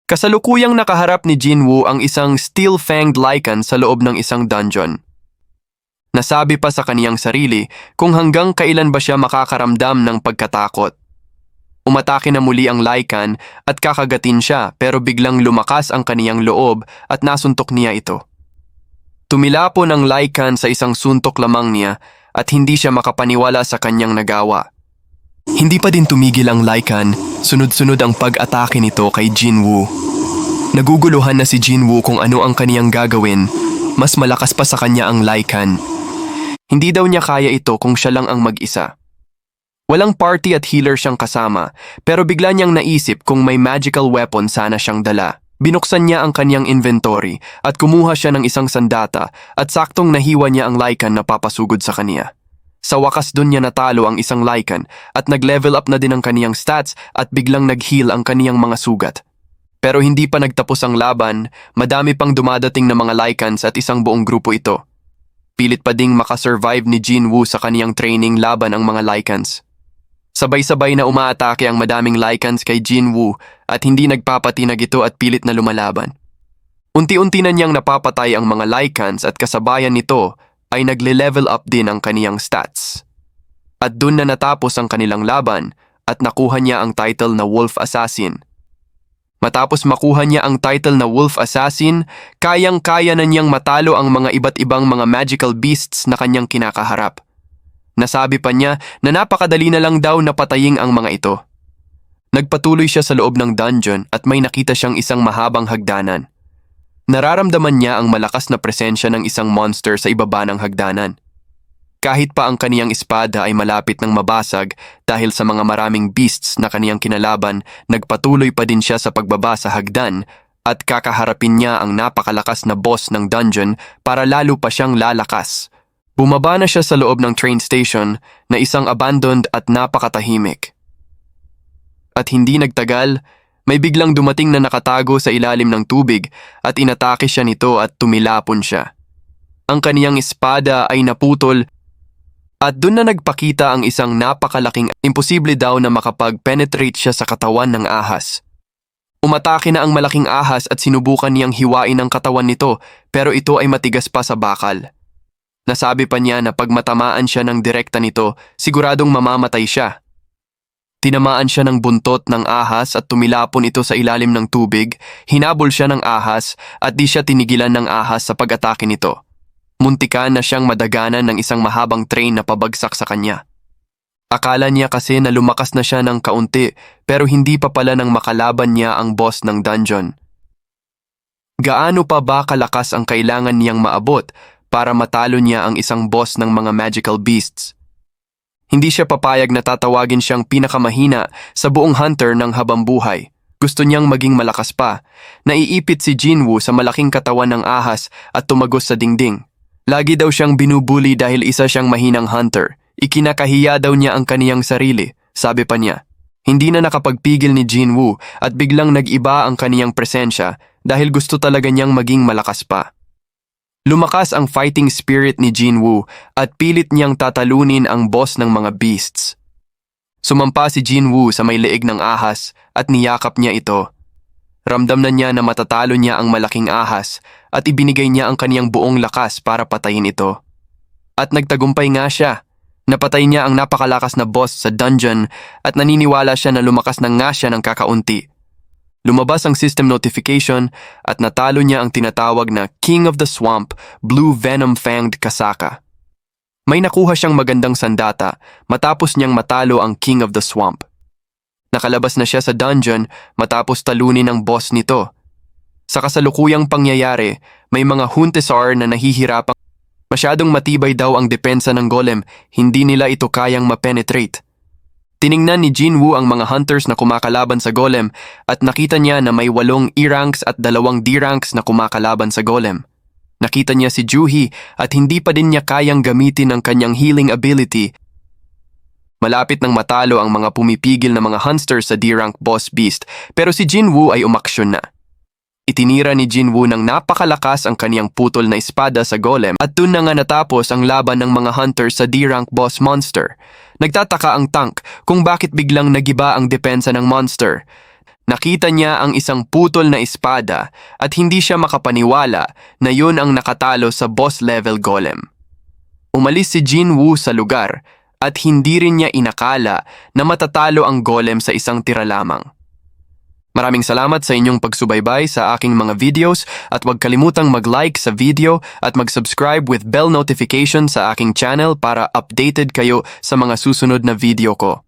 Kasalukuyang nakaharap ni Jinwoo ang isang steel-fanged Lycan sa loob ng isang dungeon. Nasabi pa sa kaniyang sarili kung hanggang kailan ba siya makakaramdam ng pagkatakot. Umatake na muli ang Lycan at kakagatin siya pero biglang lumakas ang kaniyang loob at nasuntok niya ito. Tumilapon ang Lycan sa isang suntok lamang niya at hindi siya makapaniwala sa kanyang nagawa. Hindi pa din tumigil ang Lycan, sunod-sunod ang pag-atake nito kay Jinwoo. Naguguluhan na si Jinwoo kung ano ang kaniyang gagawin, mas malakas pa sa kanya ang Lycan. Hindi daw niya kaya ito kung siya lang ang mag-isa. Walang party at healer siyang kasama, pero bigla niyang naisip kung may magical weapon sana siyang dala. Binuksan niya ang kaniyang inventory at kumuha siya ng isang sandata at saktong nahiwa niya ang Lycan na papasugod sa kaniya. Sa wakas dun niya natalo ang isang Lycan at nag-level up na din ang kaniyang stats at biglang nag-heal ang kaniyang mga sugat. Pero hindi pa nagtapos ang laban, madami pang dumadating na mga Lycans at isang buong grupo ito. Pilit pa ding makasurvive ni Jinwoo sa kaniyang training laban ang mga Lycans. Sabay-sabay na umaatake ang madaming Lycans kay Jinwoo at hindi nagpapatinag ito at pilit na lumalaban. Unti-unti na niyang napapatay ang mga Lycans at kasabayan nito ay nagle-level up din ang kaniyang stats. At dun na natapos ang kanilang laban at nakuha niya ang title na Wolf Assassin. Matapos makuha niya ang title na Wolf Assassin, kayang-kaya na niyang matalo ang mga iba't ibang mga magical beasts na kanyang kinakaharap. Nasabi pa niya na napakadali na lang daw napatayin ang mga ito. Nagpatuloy siya sa loob ng dungeon at may nakita siyang isang mahabang hagdanan. Nararamdaman niya ang malakas na presensya ng isang monster sa ibaba ng hagdanan. Kahit pa ang kaniyang espada ay malapit ng mabasag dahil sa mga maraming beasts na kaniyang kinalaban, nagpatuloy pa din siya sa pagbaba sa hagdan at kakaharapin niya ang napakalakas na boss ng dungeon para lalo pa siyang lalakas. Bumaba na siya sa loob ng train station na isang abandoned at napakatahimik. At hindi nagtagal, may biglang dumating na nakatago sa ilalim ng tubig at inatake siya nito at tumilapon siya. Ang kaniyang espada ay naputol at doon na nagpakita ang isang napakalaking imposible daw na makapag-penetrate siya sa katawan ng ahas. Umatake na ang malaking ahas at sinubukan niyang hiwain ang katawan nito pero ito ay matigas pa sa bakal. Nasabi pa niya na pag matamaan siya ng direkta nito, siguradong mamamatay siya. Tinamaan siya ng buntot ng ahas at tumilapon ito sa ilalim ng tubig, hinabol siya ng ahas at di siya tinigilan ng ahas sa pag-atake nito. Muntikan na siyang madaganan ng isang mahabang train na pabagsak sa kanya. Akala niya kasi na lumakas na siya ng kaunti pero hindi pa pala nang makalaban niya ang boss ng dungeon. Gaano pa ba kalakas ang kailangan niyang maabot para matalo niya ang isang boss ng mga magical beasts? Hindi siya papayag na tatawagin siyang pinakamahina sa buong hunter ng habambuhay. Gusto niyang maging malakas pa. Naiipit si Jinwoo sa malaking katawan ng ahas at tumagos sa dingding. Lagi daw siyang binubuli dahil isa siyang mahinang hunter. Ikinakahiya daw niya ang kaniyang sarili, sabi pa niya. Hindi na nakapagpigil ni Jinwoo at biglang nag-iba ang kaniyang presensya dahil gusto talaga niyang maging malakas pa. Lumakas ang fighting spirit ni Jinwoo at pilit niyang tatalunin ang boss ng mga beasts. Sumampa si Jinwoo sa may leeg ng ahas at niyakap niya ito. Ramdam na niya na matatalo niya ang malaking ahas at ibinigay niya ang kaniyang buong lakas para patayin ito. At nagtagumpay nga siya. Napatay niya ang napakalakas na boss sa dungeon at naniniwala siya na lumakas na nga siya ng kakaunti. Lumabas ang system notification at natalo niya ang tinatawag na King of the Swamp, Blue Venom-Fanged Kasaka. May nakuha siyang magandang sandata matapos niyang matalo ang King of the Swamp. Nakalabas na siya sa dungeon matapos talunin ang boss nito. Sa kasalukuyang pangyayari, may mga Huntesar na nahihirapang masyadong matibay daw ang depensa ng golem, hindi nila ito kayang ma-penetrate. Tiningnan ni Jinwoo ang mga hunters na kumakalaban sa golem at nakita niya na may 8 E-ranks at 2 D-ranks na kumakalaban sa golem. Nakita niya si Juhi at hindi pa din niya kayang gamitin ang kanyang healing ability Malapit nang matalo ang mga pumipigil na mga Hunter sa D-rank boss beast, pero si Jinwoo ay umaksyon na. Itinira ni Jinwoo ng napakalakas ang kaniyang putol na espada sa golem at dun na nga natapos ang laban ng mga Hunter sa D-rank boss monster. Nagtataka ang tank kung bakit biglang nagiba ang depensa ng monster. Nakita niya ang isang putol na espada at hindi siya makapaniwala na yun ang nakatalo sa boss level golem. Umalis si Jinwoo sa lugar at hindi rin niya inakala na matatalo ang golem sa isang tira lamang. Maraming salamat sa inyong pagsubaybay sa aking mga videos at huwag kalimutang mag-like sa video at mag-subscribe with bell notification sa aking channel para updated kayo sa mga susunod na video ko.